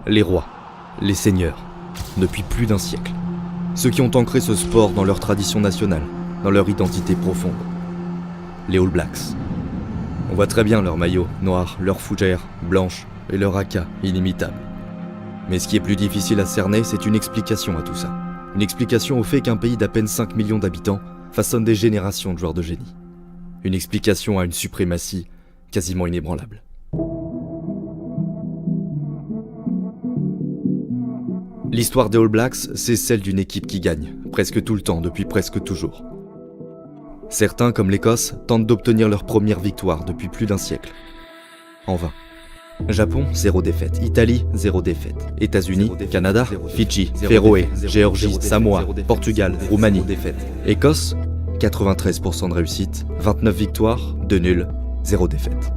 Les rois, les seigneurs, depuis plus d'un siècle. Ceux qui ont ancré ce sport dans leur tradition nationale, dans leur identité profonde. Les All Blacks. On voit très bien leur maillot noir, leur fougère blanche et leur haka inimitable. Mais ce qui est plus difficile à cerner, c'est une explication à tout ça. Une explication au fait qu'un pays d'à peine 5 millions d'habitants façonne des générations de joueurs de génie. Une explication à une suprématie quasiment inébranlable. L'histoire des All Blacks, c'est celle d'une équipe qui gagne, presque tout le temps, depuis presque toujours. Certains, comme l'Écosse, tentent d'obtenir leur première victoire depuis plus d'un siècle. En vain. Japon, 0 défaite. Italie, 0 défaite. États-Unis, Canada, Fidji, Féroé, Géorgie, Samoa, Portugal, Roumanie. Écosse, 93% de réussite, 29 victoires, 2 nuls, 0 défaite.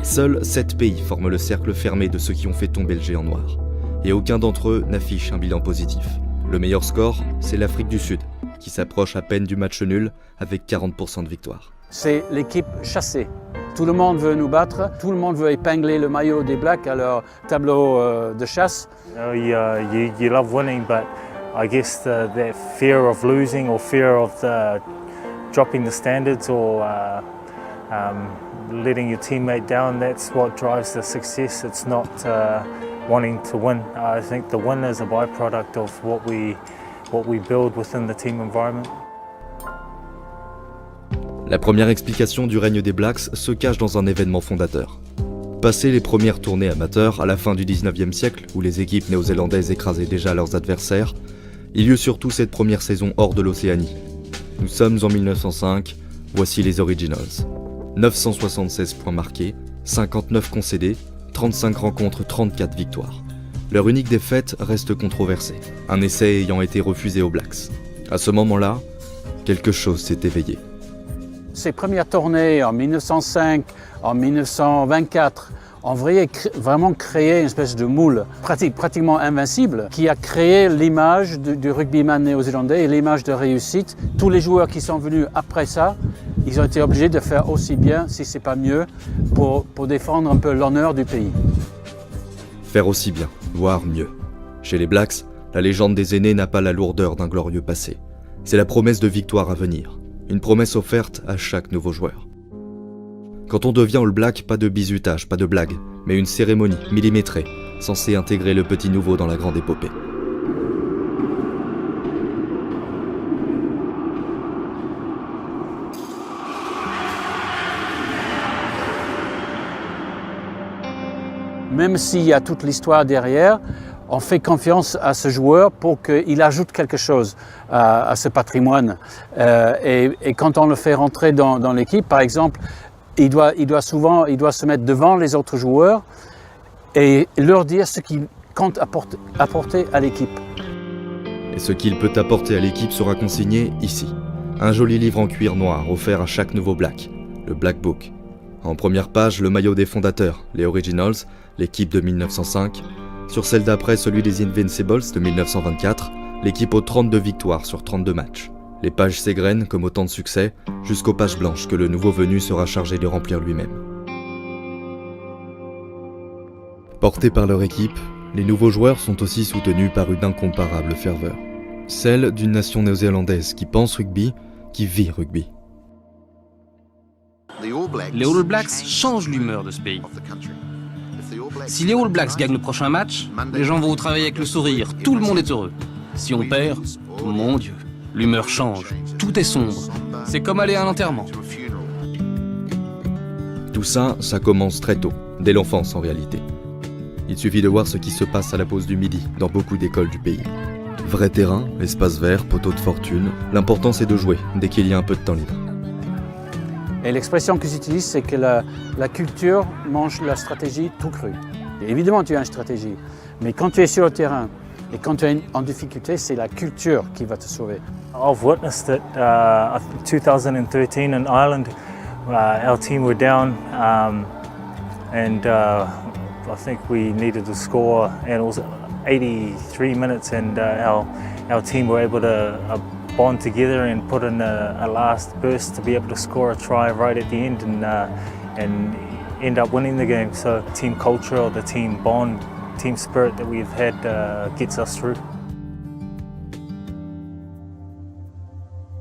Seuls 7 pays forment le cercle fermé de ceux qui ont fait tomber le géant noir. Et aucun d'entre eux n'affiche un bilan positif. Le meilleur score, c'est l'Afrique du Sud, qui s'approche à peine du match nul avec 40% de victoire. C'est l'équipe chassée. Tout le monde veut nous battre, tout le monde veut épingler le maillot des Blacks à leur tableau de chasse. You love winning, but I guess that fear of losing or fear of dropping the standards or letting your teammate down, that's what drives the success. It's not wanting to win. I think the win is a byproduct of what we build within the team environment. La première explication du règne des Blacks se cache dans un événement fondateur. Passé les premières tournées amateurs à la fin du 19e siècle, où les équipes néo-zélandaises écrasaient déjà leurs adversaires, il y eut surtout cette première saison hors de l'Océanie. Nous sommes en 1905, voici les Originals. 976 points marqués, 59 concédés, 35 rencontres, 34 victoires. Leur unique défaite reste controversée, un essai ayant été refusé aux Blacks. À ce moment-là, quelque chose s'est éveillé. Ces premières tournées en 1905, en 1924, ont vraiment créé une espèce de moule pratiquement invincible qui a créé l'image du rugbyman néo-zélandais et l'image de réussite. Tous les joueurs qui sont venus après ça, ils ont été obligés de faire aussi bien, si ce n'est pas mieux, pour défendre un peu l'honneur du pays. Faire aussi bien, voire mieux. Chez les Blacks, la légende des aînés n'a pas la lourdeur d'un glorieux passé. C'est la promesse de victoire à venir. Une promesse offerte à chaque nouveau joueur. Quand on devient All Black, pas de bizutage, pas de blague, mais une cérémonie millimétrée, censée intégrer le petit nouveau dans la grande épopée. Même s'il y a toute l'histoire derrière, on fait confiance à ce joueur pour qu'il ajoute quelque chose à ce patrimoine. Et quand on le fait rentrer dans l'équipe, par exemple, il doit se mettre devant les autres joueurs et leur dire ce qu'il compte apporter à l'équipe. Et ce qu'il peut apporter à l'équipe sera consigné ici. Un joli livre en cuir noir offert à chaque nouveau Black, le Black Book. En première page, le maillot des fondateurs, les Originals, l'équipe de 1905. Sur celle d'après, celui des Invincibles de 1924, l'équipe aux 32 victoires sur 32 matchs. Les pages s'égrènent comme autant de succès, jusqu'aux pages blanches que le nouveau venu sera chargé de remplir lui-même. Portés par leur équipe, les nouveaux joueurs sont aussi soutenus par une incomparable ferveur. Celle d'une nation néo-zélandaise qui pense rugby, qui vit rugby. Les All Blacks changent l'humeur de ce pays. Si les All Blacks gagnent le prochain match, les gens vont au travail avec le sourire, tout le monde est heureux. Si on perd, mon Dieu, l'humeur change, tout est sombre. C'est comme aller à un enterrement. Tout ça, ça commence très tôt, dès l'enfance en réalité. Il suffit de voir ce qui se passe à la pause du midi dans beaucoup d'écoles du pays. Vrai terrain, espace vert, poteau de fortune, l'important c'est de jouer dès qu'il y a un peu de temps libre. Et l'expression que j'utilise, c'est que la culture mange la stratégie tout cru. Et évidemment, tu as une stratégie, mais quand tu es sur le terrain et quand tu es en difficulté, c'est la culture qui va te sauver. I've witnessed it. 2013 in Ireland, our team were down, and I think we needed to score, and it was 83 minutes, and our team were able to bond together and put in a last burst to be able to score a try right at the end, and end up winning the game. So team culture or the team bond, team spirit that we've had gets us through.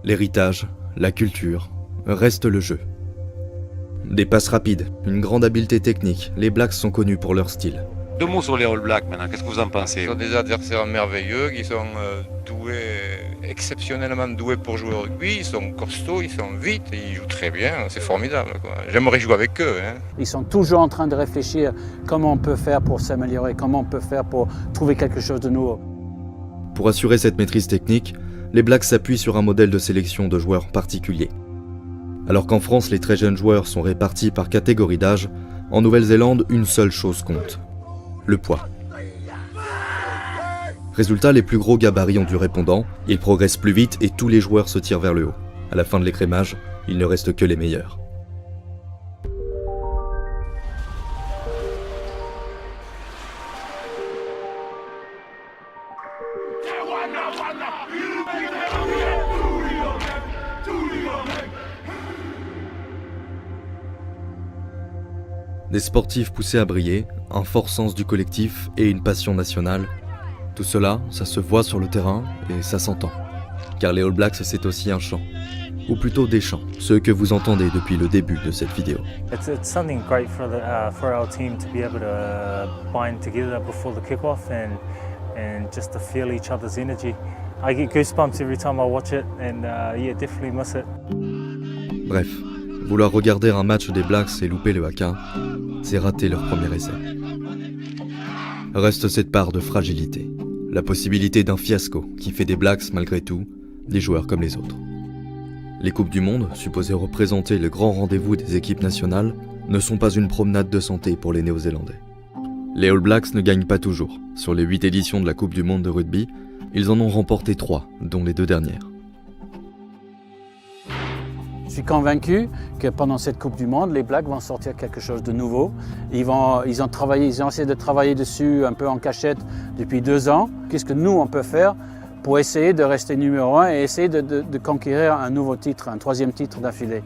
L'héritage, la culture, reste le jeu. Des passes rapides, une grande habileté technique, les Blacks sont connus pour leur style. 2 mots sur les All Blacks maintenant, qu'est-ce que vous en pensez? Ils sont des adversaires merveilleux, qui sont doués, exceptionnellement doués pour jouer au rugby, ils sont costauds, ils sont vite, ils jouent très bien, c'est formidable, quoi. J'aimerais jouer avec eux. Hein. Ils sont toujours en train de réfléchir comment on peut faire pour s'améliorer, comment on peut faire pour trouver quelque chose de nouveau. Pour assurer cette maîtrise technique, les Blacks s'appuient sur un modèle de sélection de joueurs particulier. Alors qu'en France, les très jeunes joueurs sont répartis par catégorie d'âge, en Nouvelle-Zélande, une seule chose compte: le poids. Résultat, les plus gros gabarits ont du répondant, ils progressent plus vite et tous les joueurs se tirent vers le haut. À la fin de l'écrémage, il ne reste que les meilleurs. Des sportifs poussés à briller, un fort sens du collectif et une passion nationale. Tout cela, ça se voit sur le terrain et ça s'entend. Car les All Blacks, c'est aussi un chant. Ou plutôt des chants, ceux que vous entendez depuis le début de cette vidéo. It's something great for our team to be able to bind together before the kick-off and just to feel each other's energy. I get goosebumps every time I watch it and yeah, definitely miss it. Bref, vouloir regarder un match des Blacks et louper le haka, c'est rater leur premier essai. Reste cette part de fragilité, la possibilité d'un fiasco qui fait des Blacks, malgré tout, des joueurs comme les autres. Les Coupes du Monde, supposées représenter le grand rendez-vous des équipes nationales, ne sont pas une promenade de santé pour les Néo-Zélandais. Les All Blacks ne gagnent pas toujours. Sur les 8 éditions de la Coupe du Monde de rugby, ils en ont remporté 3, dont les 2 dernières. Je suis convaincu que pendant cette Coupe du Monde, les Blacks vont sortir quelque chose de nouveau. Ils ont essayé de travailler dessus un peu en cachette depuis 2 ans. Qu'est-ce que nous, on peut faire pour essayer de rester numéro 1 et essayer de conquérir un nouveau titre, un 3e titre d'affilée?